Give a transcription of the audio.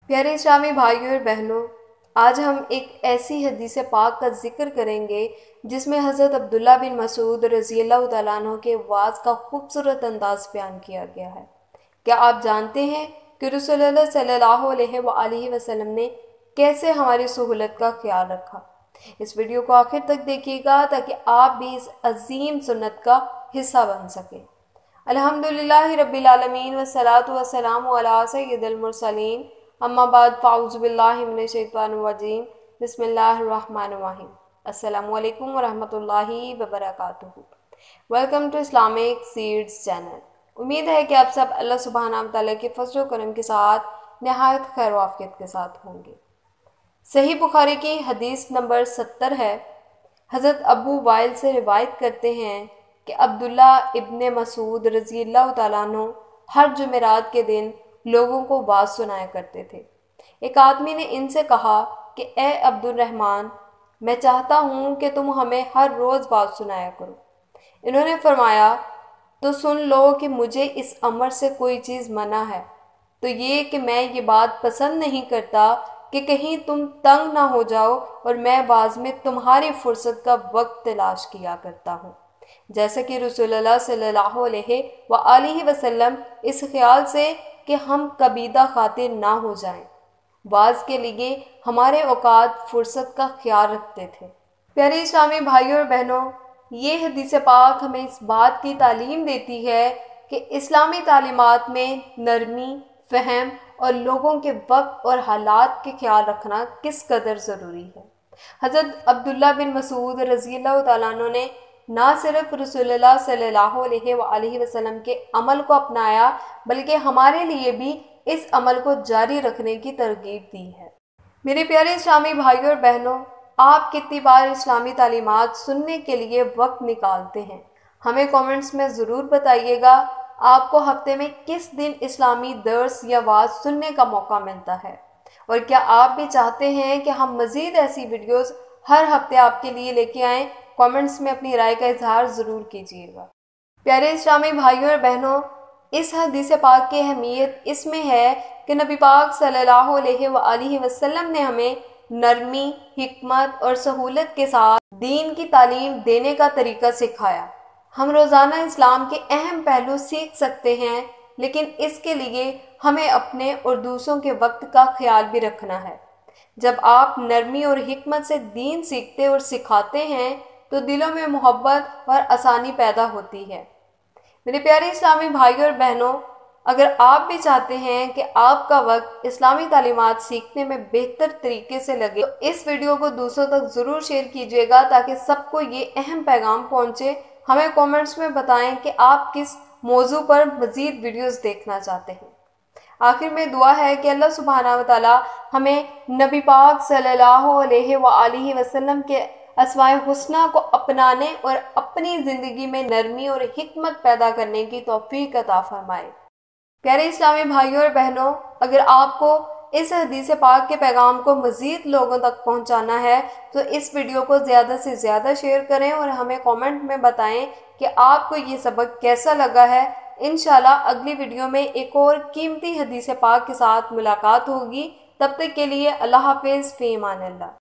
प्यारे इस्लामी भाइयों और बहनों, आज हम एक ऐसी हदीस पाक का जिक्र करेंगे जिसमें हज़रत अब्दुल्ला बिन मसूद रज़ी अल्लाह तआला अन्हु के वाज़ का खूबसूरत अंदाज बयान किया गया है। क्या आप जानते हैं कि रसूलुल्लाह सल्लल्लाहु अलैहि वसल्लम ने कैसे हमारी सहूलत का ख्याल रखा? इस वीडियो को आखिर तक देखिएगा ताकि आप भी इस अजीम सुन्नत का हिस्सा बन सकें। अल्हम्दुलिल्लाहि रब्बिल आलमीन वस्सलातु वस्सलामु अला सय्यिदिल मुरसलीन अम्मा बाद फ़ाऊज़ु बिल्लाहि मिनश शैतानिर रजीम बिस्मिल्लाहिर रहमानिर रहीम। अस्सलामु अलैकुम व रहमतुल्लाहि व बरकातुहू। Welcome to Islamic seeds channel. उम्मीद है कि आप सब अल्लाह सुब्हानहू व तआला के फज़ल व करम के साथ नहायत खैर व आफियत के साथ होंगे। सही बुखारी की हदीस नंबर 70 है। हज़रत अबू वाइल से रिवायत करते हैं कि अब्दुल्ला इब्ने मसूद रज़ी अल्लाह तआला अन्हु हर जुमेरात के दिन लोगों को वाज़ सुनाया करते थे। एक आदमी ने इनसे कहा कि ए अब्दुल रहमान, मैं चाहता हूँ कि तुम हमें हर रोज़ वाज़ सुनाया करो। इन्होंने फरमाया, तो सुन लो कि मुझे इस अमर से कोई चीज़ मना है, तो ये कि मैं ये बात पसंद नहीं करता कि कहीं तुम तंग ना हो जाओ और मैं वाज़ में तुम्हारी फुर्सत का वक्त तलाश किया करता हूँ, जैसे कि रसूलुल्लाह सल्लल्लाहु अलैहि वसल्लम इस ख्याल से कि हम कबीदा खातिर ना हो जाएं, वाज़ के लिए हमारे औकात फुर्सत का ख्याल रखते थे। प्यारे इस्लामी भाइयों और बहनों, ये हदीस पाक हमें इस बात की तालीम देती है कि इस्लामी तालीमात में नरमी, फ़हम और लोगों के वक्त और हालात के ख्याल रखना किस कदर ज़रूरी है। हज़रत अब्दुल्ला बिन मसूद रज़ी अल्लाह तआला अन्हु ने ना सिर्फ रसूलुल्लाह सल्लल्लाहु अलैहि वसल्लम के अमल को अपनाया बल्कि हमारे लिए भी इस अमल को जारी रखने की तरगीब दी है। मेरे प्यारे इस्लामी भाइयों और बहनों, आप कितनी बार इस्लामी तालीमात सुनने के लिए वक्त निकालते हैं? हमें कमेंट्स में ज़रूर बताइएगा आपको हफ्ते में किस दिन इस्लामी दर्स या वाज़ सुनने का मौका मिलता है, और क्या आप भी चाहते हैं कि हम मज़ीद ऐसी वीडियोज़ हर हफ्ते आपके लिए लेके आएँ? कमेंट्स में अपनी राय का इजहार ज़रूर कीजिएगा। प्यारे इस्लामी भाइयों और बहनों, इस हदीस पाक की अहमियत इसमें है कि नबी पाक सल्लल्लाहु अलैहि वसल्लम ने हमें नरमी, हिकमत और सहूलत के साथ दीन की तालीम देने का तरीका सिखाया। हम रोज़ाना इस्लाम के अहम पहलू सीख सकते हैं, लेकिन इसके लिए हमें अपने और दूसरों के वक्त का ख्याल भी रखना है। जब आप नरमी और हिकमत से दीन सीखते और सिखाते हैं तो दिलों में मोहब्बत और आसानी पैदा होती है। मेरे प्यारे इस्लामी भाइयों और बहनों, अगर आप भी चाहते हैं कि आपका वक्त इस्लामी तालीमात सीखने में बेहतर तरीके से लगे तो इस वीडियो को दूसरों तक ज़रूर शेयर कीजिएगा ताकि सबको ये अहम पैगाम पहुँचे। हमें कमेंट्स में बताएं कि आप किस मौजू पर मज़ीद वीडियोज़ देखना चाहते हैं। आखिर में दुआ है कि अल्लाह सुब्हानहू व तआला हमें नबी पाक सल्लल्लाहु अलैहि वसल्लम के अस्माए हुस्ना को अपनाने और अपनी ज़िंदगी में नरमी और हिकमत पैदा करने की तौफीक अता फरमाए। प्यारे इस्लामी भाइयों और बहनों, अगर आपको इस हदीस पाक के पैगाम को मज़ीद लोगों तक पहुंचाना है तो इस वीडियो को ज़्यादा से ज़्यादा शेयर करें और हमें कमेंट में बताएं कि आपको ये सबक कैसा लगा है। इंशाल्लाह अगली वीडियो में एक और कीमती हदीस पाक के साथ मुलाकात होगी। तब तक के लिए अल्लाह हाफिज़, फ़ी अमान अल्लाह।